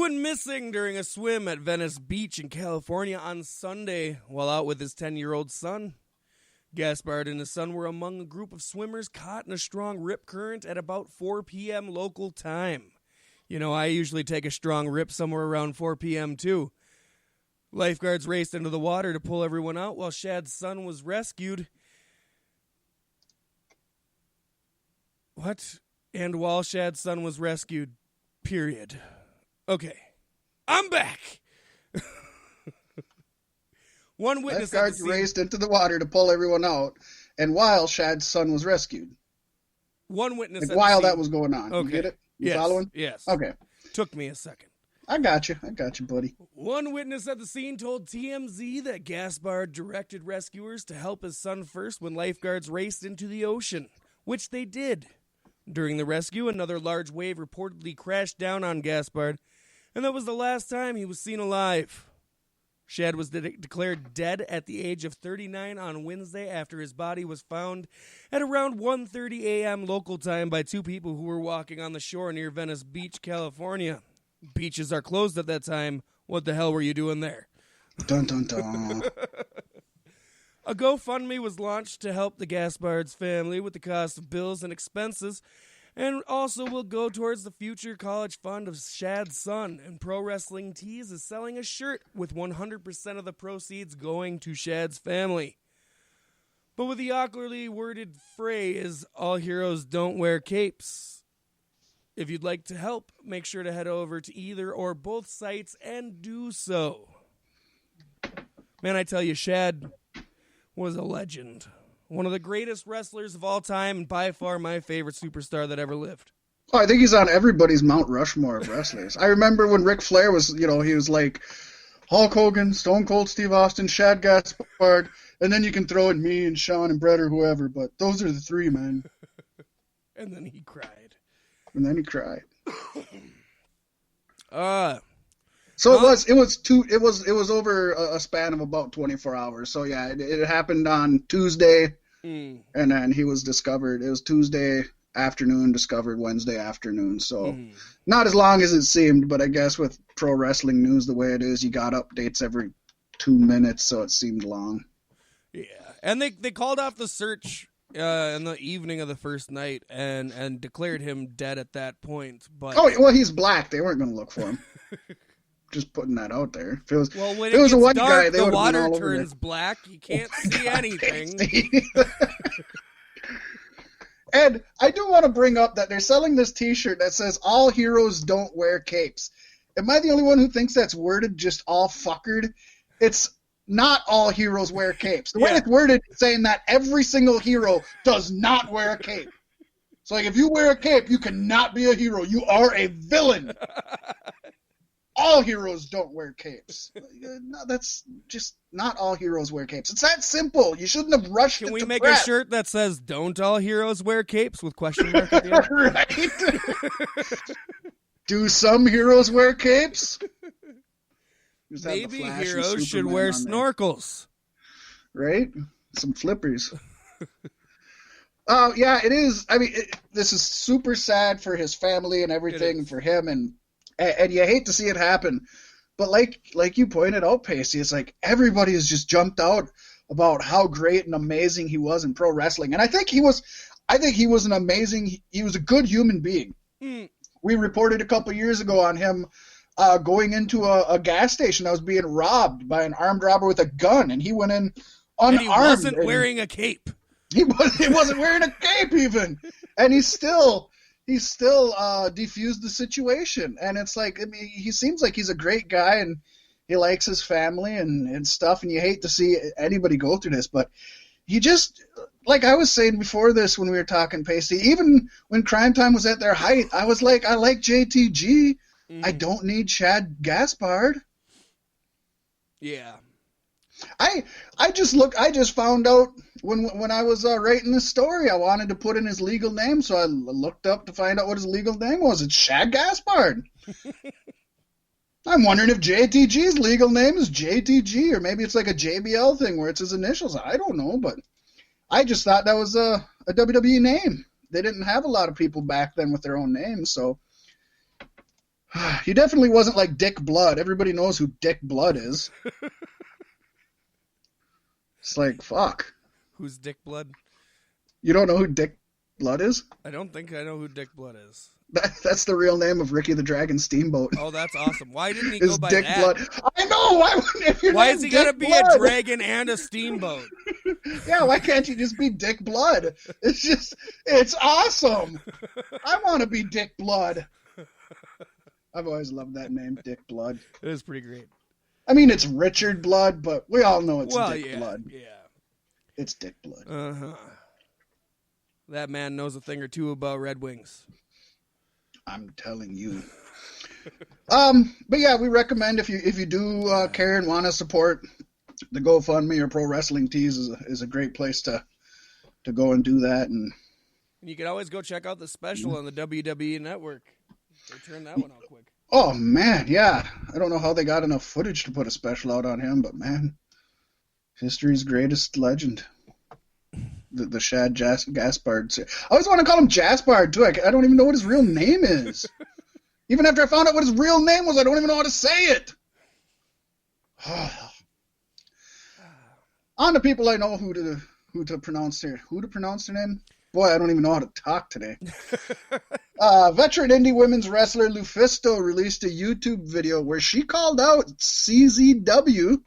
Who went missing during a swim at Venice Beach in California on Sunday while out with his 10-year-old son? Gaspard and his son were among a group of swimmers caught in a strong rip current at about 4 p.m. local time. You know, I usually take a strong rip somewhere around 4 p.m. too. Lifeguards raced into the water to pull everyone out while Shad's son was rescued. What? And while Shad's son was rescued, period. Okay, I'm back. One witness Lifeguards raced into the water to pull everyone out, and while Shad's son was rescued. One witness while that was going on. Okay. You get it? You yes. following? Yes. Okay. Took me a second. I got you, buddy. One witness at the scene told TMZ that Gaspard directed rescuers to help his son first when lifeguards raced into the ocean, which they did. During the rescue, another large wave reportedly crashed down on Gaspard, and that was the last time he was seen alive. Shad was declared dead at the age of 39 on Wednesday after his body was found at around 1:30 a.m. local time by two people who were walking on the shore near Venice Beach, California. Beaches are closed at that time. What the hell were you doing there? Dun, dun, dun. A GoFundMe was launched to help the Gaspard's family with the cost of bills and expenses, and also will go towards the future college fund of Shad's son. And Pro Wrestling Tees is selling a shirt with 100% of the proceeds going to Shad's family. But with the awkwardly worded phrase, "All heroes don't wear capes." If you'd like to help, make sure to head over to either or both sites and do so. Man, I tell you, Shad was a legend. One of the greatest wrestlers of all time, and by far my favorite superstar that ever lived. Oh, I think he's on everybody's Mount Rushmore of wrestlers. I remember when Ric Flair was, he was like Hulk Hogan, Stone Cold Steve Austin, Shad Gaspard, and then you can throw in me and Sean and Brett or whoever, but those are the three, man. And then he cried. So it was over a span of about 24 hours. So yeah, it happened on Tuesday, and then he was discovered. It was Tuesday afternoon, discovered Wednesday afternoon. So not as long as it seemed, but I guess with pro wrestling news the way it is, you got updates every 2 minutes, so it seemed long. Yeah, and they called off the search in the evening of the first night and declared him dead at that point. But he's black. They weren't going to look for him. Just putting that out there. If it was, when it was gets a white dark, guy, they the would have been all water over turns black. You can't see anything. And I do want to bring up that they're selling this T-shirt that says "All heroes don't wear capes." Am I the only one who thinks that's worded just all fuckered? It's not all heroes wear capes. The way it's worded is saying that every single hero does not wear a cape. So like, if you wear a cape, you cannot be a hero. You are a villain. All heroes don't wear capes. No, that's just not all heroes wear capes. It's that simple. You shouldn't have rushed Can it we to make press. a shirt that says "Don't all heroes wear capes" with question mark at the end? Right? Do some heroes wear capes? Maybe heroes should wear snorkels. Right? Some flippers. Yeah, it is. I mean, this is super sad for his family and everything, and for him, and you hate to see it happen. But like you pointed out, Paystee, it's like everybody has just jumped out about how great and amazing he was in pro wrestling. And I think he was an amazing, he was a good human being. We reported a couple years ago on him going into a gas station that was being robbed by an armed robber with a gun, and he went in unarmed. And he wasn't wearing a cape. He wasn't wearing a cape even, and he still defused the situation. And it's like, I mean, he seems like he's a great guy, and he likes his family and stuff. And you hate to see anybody go through this, but he just, like I was saying before this when we were talking, Paystee, even when Crime Time was at their height, I was like, I like JTG. I don't need Shad Gaspard. Yeah. I just found out when I was writing this story, I wanted to put in his legal name, so I looked up to find out what his legal name was. It's Shad Gaspard. I'm wondering if JTG's legal name is JTG, or maybe it's like a JBL thing where it's his initials. I don't know, but I just thought that was a WWE name. They didn't have a lot of people back then with their own names, so He definitely wasn't like Dick Blood. Everybody knows who Dick Blood is. It's like, fuck. Who's Dick Blood? You don't know who Dick Blood is? I don't think I know who Dick Blood is. That's the real name of Ricky the Dragon Steamboat. Oh, that's awesome. Why didn't he go by Dick that? Blood. I know. Why is he gotta be a dragon and a steamboat? Yeah, why can't you just be Dick Blood? It's awesome. I want to be Dick Blood. I've always loved that name, Dick Blood. It is pretty great. I mean, it's Richard Blood, but we all know it's Dick Blood. Yeah. It's Dick Blood. Uh-huh. That man knows a thing or two about Red Wings. I'm telling you. But yeah, we recommend if you do care and want to support the GoFundMe or Pro Wrestling Tees is a great place to go and do that. And you can always go check out the special on the WWE Network. They turned that one out quick. Oh man, yeah. I don't know how they got enough footage to put a special out on him, but man, history's greatest legend. The Shad Gaspard. I always want to call him Jaspard, too. I don't even know what his real name is. Even after I found out what his real name was, I don't even know how to say it. On to people I know who to pronounce their name. Boy, I don't even know how to talk today. Veteran indie women's wrestler Lufisto released a YouTube video where she called out CZW,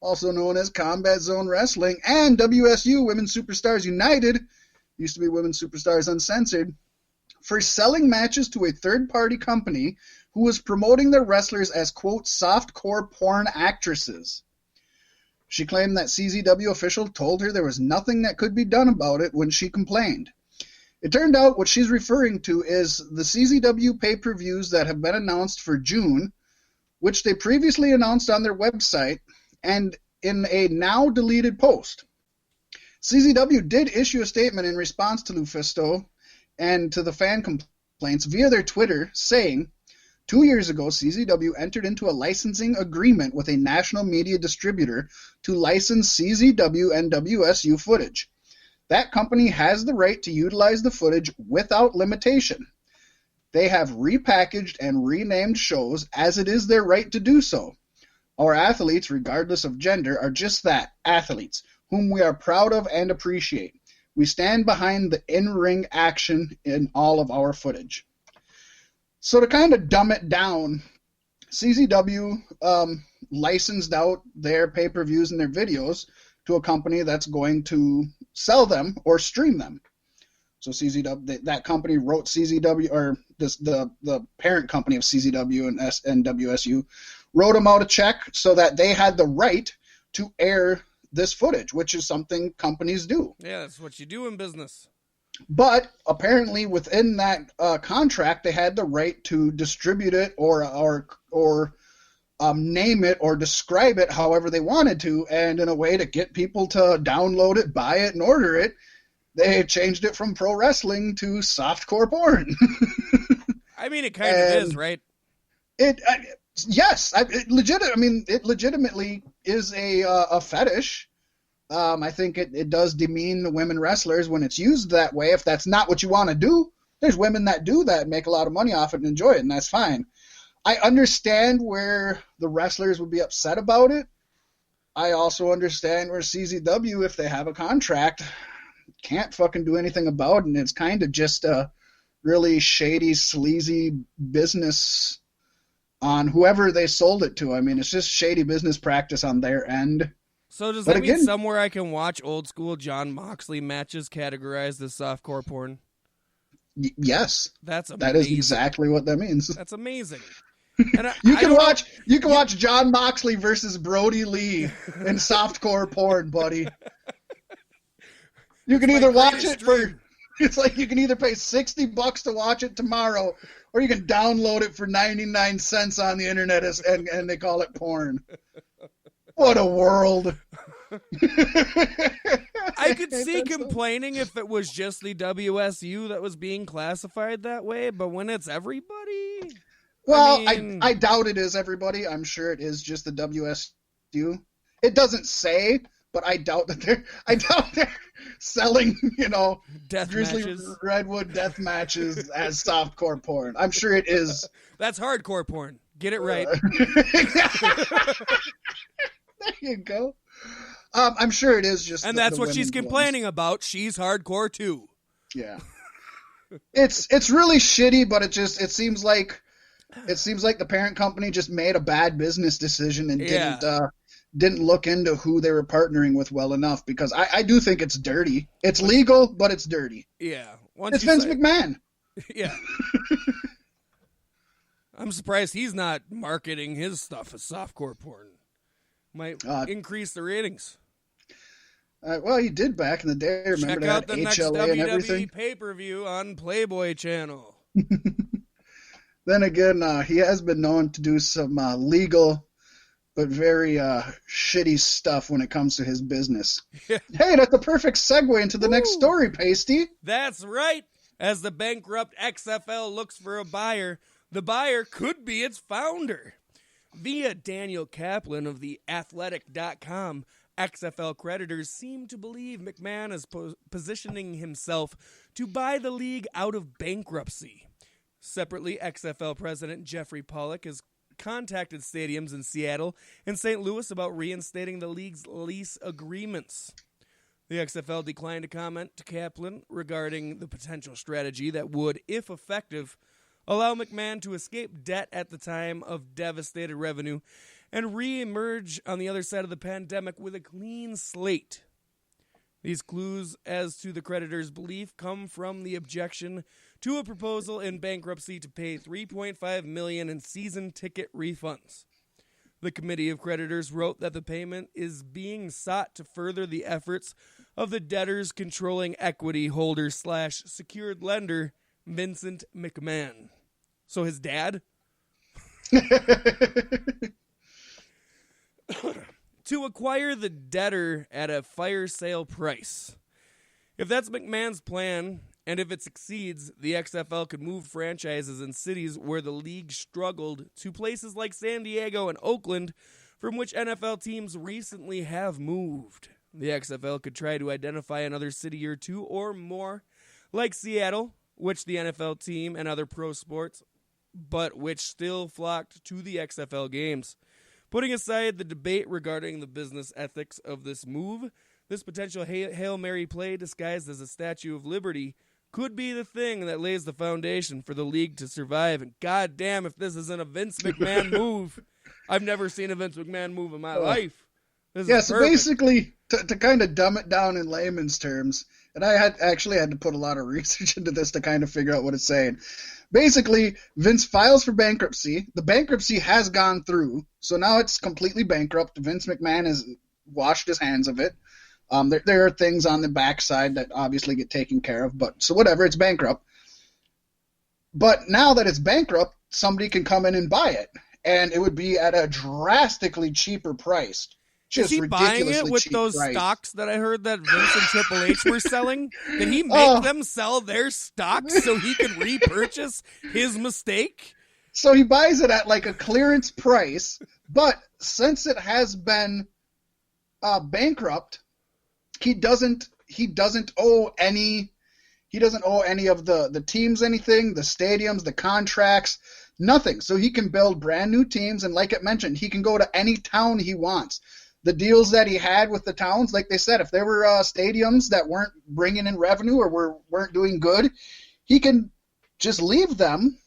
also known as Combat Zone Wrestling, and WSU, Women's Superstars United, used to be Women's Superstars Uncensored, for selling matches to a third-party company who was promoting their wrestlers as, quote, softcore porn actresses. She claimed that CZW official told her there was nothing that could be done about it when she complained. It turned out what she's referring to is the CZW pay-per-views that have been announced for June, which they previously announced on their website, and in a now-deleted post. CZW did issue a statement in response to Lufisto and to the fan complaints via their Twitter, saying, 2 years ago, CZW entered into a licensing agreement with a national media distributor to license CZW and WSU footage. That company has the right to utilize the footage without limitation. They have repackaged and renamed shows as it is their right to do so. Our athletes, regardless of gender, are just that, athletes, whom we are proud of and appreciate. We stand behind the in-ring action in all of our footage. So to kind of dumb it down, CZW licensed out their pay-per-views and their videos to a company that's going to sell them or stream them. So CZW, that company wrote CZW, or the parent company of CZW and WSU, wrote them out a check so that they had the right to air this footage, which is something companies do. Yeah, that's what you do in business. But apparently within that contract, they had the right to distribute it or name it or describe it however they wanted to, and in a way to get people to download it, buy it, and order it, they changed it from pro wrestling to softcore porn. I mean, it kind of is, right? Yes, it legitimately is a fetish. I think it does demean the women wrestlers when it's used that way. If that's not what you want to do, there's women that do that and make a lot of money off it and enjoy it, and that's fine. I understand where the wrestlers would be upset about it. I also understand where CZW, if they have a contract, can't fucking do anything about it, and it's kind of just a really shady, sleazy business on whoever they sold it to. I mean, it's just shady business practice on their end. So does that mean somewhere I can watch old school Jon Moxley matches categorized as softcore porn? Yes. That is exactly what that means. That's amazing. And you can watch Jon Moxley versus Brody Lee in softcore porn, buddy. You can either watch it it's like you can either pay $60 to watch it tomorrow, or you can download it for 99 cents on the internet and they call it porn. What a world. I could see complaining if it was just the WSU that was being classified that way, but when it's everybody... Well, I doubt it is everybody. I'm sure it is just the WSU. It doesn't say, but I doubt they're selling, Death Grizzly matches. Redwood death matches as softcore porn. I'm sure it is. That's hardcore porn. Get it right. There you go. I'm sure it is just. And that's what she's complaining about. She's hardcore too. Yeah. It's really shitty, but it seems like the parent company just made a bad business decision and didn't look into who they were partnering with well enough, because I do think it's dirty. It's legal, but it's dirty. Yeah. It's Vince McMahon. Yeah. I'm surprised he's not marketing his stuff as softcore porn. Might increase the ratings. Well, he did back in the day. Remember Check out the next HLA and everything? WWE pay-per-view on Playboy Channel. Then again, he has been known to do some legal but very shitty stuff when it comes to his business. Yeah. Hey, that's a perfect segue into the next story, Paystee. That's right. As the bankrupt XFL looks for a buyer, the buyer could be its founder. Via Daniel Kaplan of the Athletic.com, XFL creditors seem to believe McMahon is positioning himself to buy the league out of bankruptcy. Separately, XFL president Jeffrey Pollock has contacted stadiums in Seattle and St. Louis about reinstating the league's lease agreements. The XFL declined to comment to Kaplan regarding the potential strategy that would, if effective, allow McMahon to escape debt at the time of devastated revenue and re-emerge on the other side of the pandemic with a clean slate. These clues as to the creditor's belief come from the objection to a proposal in bankruptcy to pay $3.5 million in season ticket refunds. The committee of creditors wrote that the payment is being sought to further the efforts of the debtor's controlling equity holder / secured lender, Vincent McMahon. So his dad? To acquire the debtor at a fire sale price. If that's McMahon's plan, and if it succeeds, the XFL could move franchises in cities where the league struggled to places like San Diego and Oakland, from which NFL teams recently have moved. The XFL could try to identify another city or two or more, like Seattle, which the NFL team and other pro sports, but which still flocked to the XFL games. Putting aside the debate regarding the business ethics of this move, this potential Hail Mary play disguised as a Statue of Liberty could be the thing that lays the foundation for the league to survive. And goddamn, if this isn't a Vince McMahon move. I've never seen a Vince McMahon move in my life. So basically, to kind of dumb it down in layman's terms, and I had to put a lot of research into this to kind of figure out what it's saying. Basically, Vince files for bankruptcy. The bankruptcy has gone through, so now it's completely bankrupt. Vince McMahon has washed his hands of it. There are things on the backside that obviously get taken care of, but so whatever, it's bankrupt. But now that it's bankrupt, somebody can come in and buy it, and it would be at a drastically cheaper price. Is he buying it with those stocks that I heard that Vince and Triple H were selling? Did he make them sell their stocks so he could repurchase his mistake? So he buys it at like a clearance price, but since it has been bankrupt, he doesn't owe any of the teams anything, the stadiums, the contracts, nothing. So he can build brand new teams, and like it mentioned, he can go to any town he wants. The deals that he had with the towns, like they said, if there were stadiums that weren't bringing in revenue or weren't doing good, he can just leave them,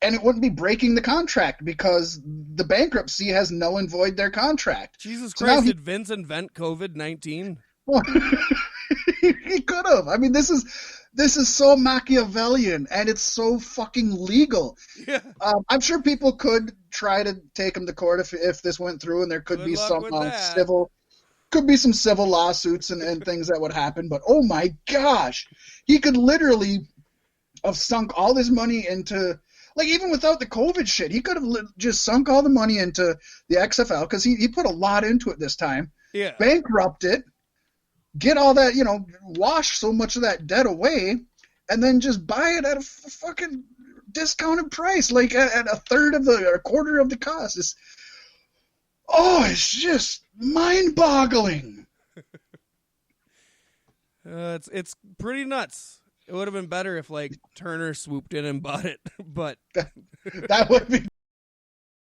and it wouldn't be breaking the contract because the bankruptcy has null and void their contract. Jesus Christ, did Vince invent COVID-19? Well, he could have. I mean, this is so Machiavellian, and it's so fucking legal. Yeah. I'm sure people could try to take him to court if this went through, and there could be some some civil lawsuits and things that would happen. But oh my gosh, he could literally have sunk all this money into, like, even without the COVID shit, he could have just sunk all the money into the XFL because he put a lot into it this time. Yeah. Bankrupt it. Get all that, wash so much of that debt away, and then just buy it at a fucking discounted price, like at a quarter of the cost. It's just mind-boggling. It's pretty nuts. It would have been better if like Turner swooped in and bought it, but That would be